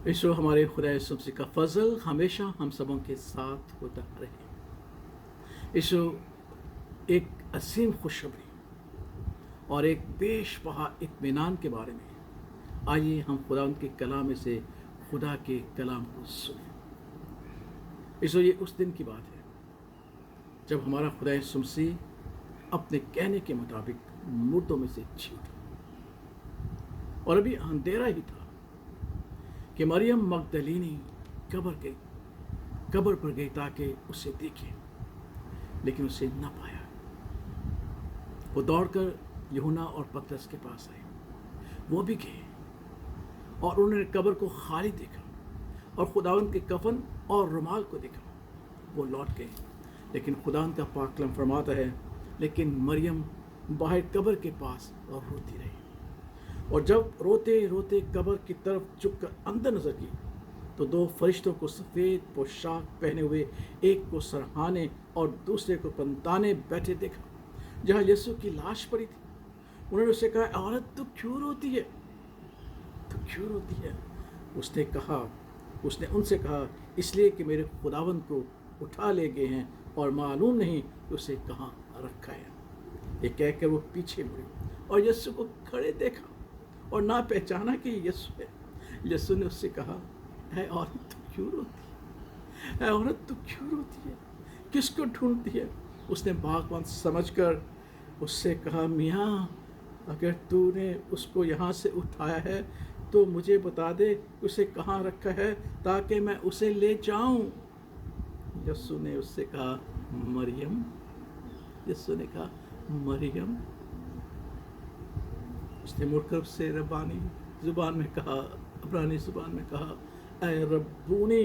ईशो हमारे खुदा यीशु मसीह का फजल हमेशा हम सबों के साथ होता रहे। ईशो एक असीम खुशखबरी और एक बेशबहा इत्मीनान के बारे में आइए हम खुदा उनके कलाम में से खुदा के कलाम को सुने। ईशो ये उस दिन की बात है जब हमारा खुदा यीशु मसीह अपने कहने के मुताबिक मुर्दों में से जी उठा, और अभी अंधेरा ही था कि मरियम मगदलीनी कब्र पर गई ताकि उसे देखे, लेकिन उसे न पाया। वो दौड़कर यूहन्ना और पतरस के पास आए, वो भी गए और उन्होंने कब्र को खाली देखा और खुदावंद के कफन और रुमाल को देखा। वो लौट गए, लेकिन खुदावंद का पाक कलाम फरमाता है, लेकिन मरियम बाहर कब्र के पास और रोती रही। और जब रोते रोते कब्र की तरफ झुककर अंदर नजर की तो दो फरिश्तों को सफ़ेद पोशाक पहने हुए, एक को सरहाने और दूसरे को पंताने बैठे देखा जहाँ यीशु की लाश पड़ी थी। उन्होंने उससे कहा, औरत तू क्यों रोती है, तू क्यों रोती है? उसने उनसे कहा, इसलिए कि मेरे खुदावंद को उठा ले गए हैं और मालूम नहीं कि उसे कहाँ रखा है। ये कहकर वो पीछे मुड़ी और यीशु को खड़े देखा और ना पहचाना कि यीशु है। यीशु ने उससे कहा, है औरत तू क्यों रोती है? औरत तू क्यों रोती है? किसको ढूंढती है? उसने भागवंत समझकर उससे कहा, मियाँ अगर तूने उसको यहाँ से उठाया है तो मुझे बता दे उसे कहाँ रखा है ताकि मैं उसे ले जाऊं। यीशु ने उससे कहा, मरियम। यीशु ने कहा, मरियम। उसने मुड़कर उससे रब्बानी जुबान में कहा, अब्रानी जुबान में कहा, ऐ रब्बूनी,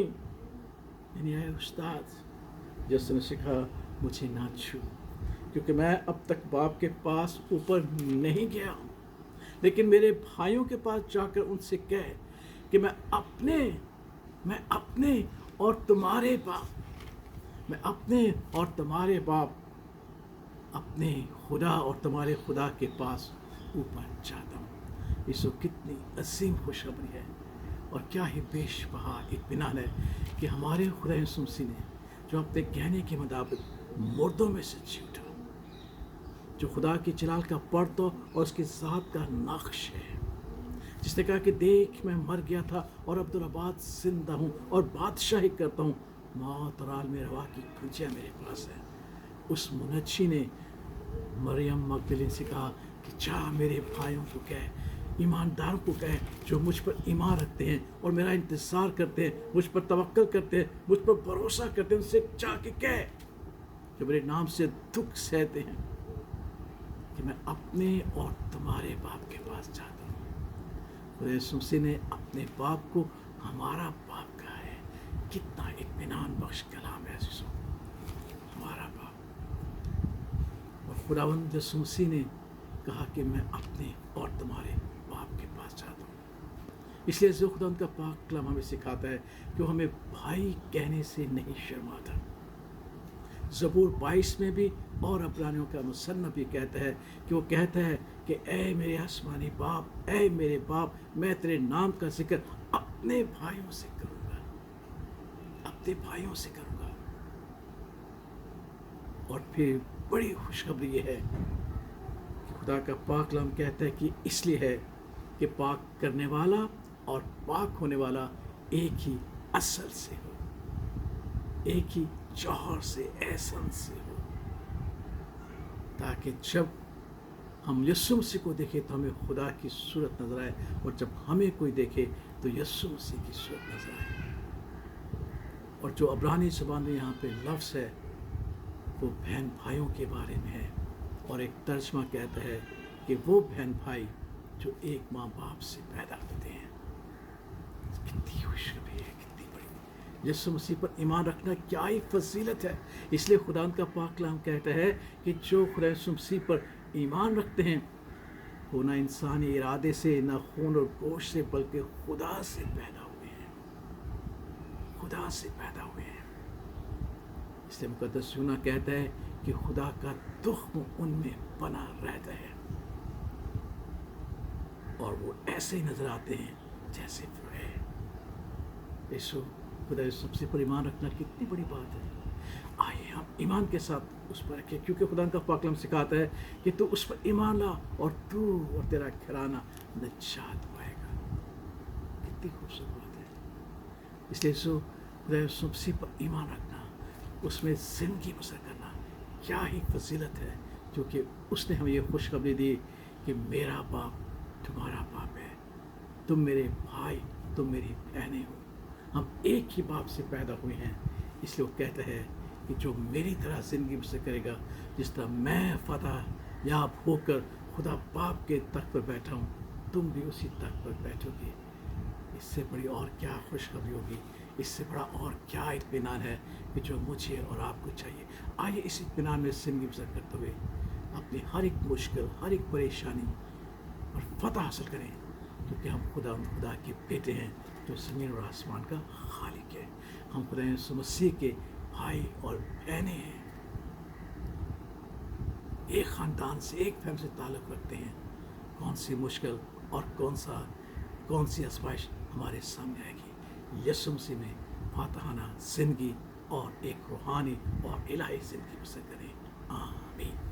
यानी ऐ उस्ताद। यीशु ने कहा, मुझे ना छू, क्योंकि मैं अब तक बाप के पास ऊपर नहीं गया, लेकिन मेरे भाइयों के पास जाकर उनसे कह कि मैं अपने और तुम्हारे बाप अपने खुदा और तुम्हारे खुदा के पास ऊपर जाता हूँ। यीशु कितनी असीम खुशखबरी है और क्या ही बेशबहा इत्मीनान है कि हमारे खुदा यीशु मसीह ने जो अपने कहने के मुताबिक मुर्दों में से जी उठा, जो खुदा की जलाल का पर्द और उसकी ज़ात का नक्श है, जिसने कहा कि देख मैं मर गया था और अब्दुल्लाबाद जिंदा हूँ और बादशाही करता हूँ, मौत और आलम रवा की खुशियाँ मेरे पास है। उस मुनज्जी ने मरियम मगदलीन से कहा कि जा मेरे भाइयों को कह, ईमानदारों को कह जो मुझ पर ईमान रखते हैं और मेरा इंतज़ार करते हैं, मुझ पर तवक्कल करते हैं, मुझ पर भरोसा करते हैं, उनसे जाके कह जो मेरे नाम से दुख सहते हैं कि मैं अपने और तुम्हारे बाप के पास जाता हूँ। खुदा यीशु मसीह ने अपने बाप को हमारा बाप कहा है। कितना इत्मीनान बख्श कलाम है यीशु, हमारा बाप। और खुदावंद यीशु मसीह ने कहा कि मैं अपने और तुम्हारे बाप के पास जाता हूँ। इसलिए जो खुदा उनका पाक कलाम हमें सिखाता है कि वो हमें भाई कहने से नहीं शर्माता। ज़बूर 22 में भी और अब्रानियों का मुसन्नफ़ भी कहता है कि वो कहता है कि ऐ मेरे आसमानी बाप, ऐ मेरे बाप, मैं तेरे नाम का जिक्र अपने भाइयों से करूँगा, अपने भाइयों से करूँगा। और फिर बड़ी खुशखबरी ये है कि खुदा का पाक कलाम कहता है कि इसलिए है कि पाक करने वाला और पाक होने वाला एक ही असल से हो, एक ही जौहर से, एहसन से हो, ताकि जब हम यीशु मसीह को देखें तो हमें खुदा की सूरत नजर आए, और जब हमें कोई देखे तो यीशु मसीह की सूरत नजर आए। और जो अब्रानी ज़बान में यहाँ पे लफ्ज़ है वो बहन भाइयों के बारे में है, और एक तर्जमा कहता है कि वो बहन भाई जो एक माँ बाप से पैदा होते हैं। कितनी खुशखबरी है, कितनी बड़ी। यीशु मसीह पर ईमान रखना क्या ही फजीलत है। इसलिए खुदा का पाक कलाम कहता है कि जो खुदा यीशु मसीह पर ईमान रखते हैं वो ना इंसानी इरादे से, ना खून और गोश्त से, बल्कि खुदा से पैदा हुए हैं, खुदा से पैदा हुए हैं। इसलिए मुकद्दस यूहन्ना कहता है कि खुदा का तुख्म उनमें बना रहता है और वो ऐसे ही नजर आते हैं जैसे वो है। यीशु खुदा सब से पर ईमान रखना कितनी बड़ी बात है। आइए हम ईमान के साथ उस पर रखें, क्योंकि खुदा का पाकलम सिखाता है कि तू उस पर ईमान ला और तू और तेरा घराना निजात पाएगा। कितनी खूबसूरत बात है। इसलिए यीशु खुदा सबसे पर ईमान रखना, उसमें ज़िंदगी बसर करना क्या ही फजीलत है, क्योंकि उसने हमें ये खुशखबरी दी कि मेरा बाप तुम्हारा बाप है, तुम मेरे भाई, तुम मेरी बहनें हो, हम एक ही बाप से पैदा हुए हैं। इसलिए वो कहता है कि जो मेरी तरह ज़िंदगी बसर करेगा, जिस तरह मैं फतह याब होकर खुदा बाप के तख्त पर बैठा हूँ, तुम भी उसी तख्त पर बैठोगे। इससे बड़ी और क्या खुशखबरी होगी, इससे बड़ा और क्या इत्मीनान है कि जो मुझे और आपको चाहिए। आइए इस इत्मीनान में ज़िंदगी बसर करते हुए अपनी हर एक मुश्किल, हर एक परेशानी और फतह हासिल करें, क्योंकि हम खुदा के बेटे हैं जो ज़मीन और आसमान का खालिक है। हम खुदा यीशु मसीह के भाई और बहनें हैं, एक ख़ानदान से, एक फैमिली से ताल्लुक़ रखते हैं। कौन सी मुश्किल और कौन सी आज़माइश हमारे सामने आएगी, यीशु मसीह में फातहाना ज़िंदगी और एक रूहानी और इलाही ज़िंदगी बसर करें। आमीन।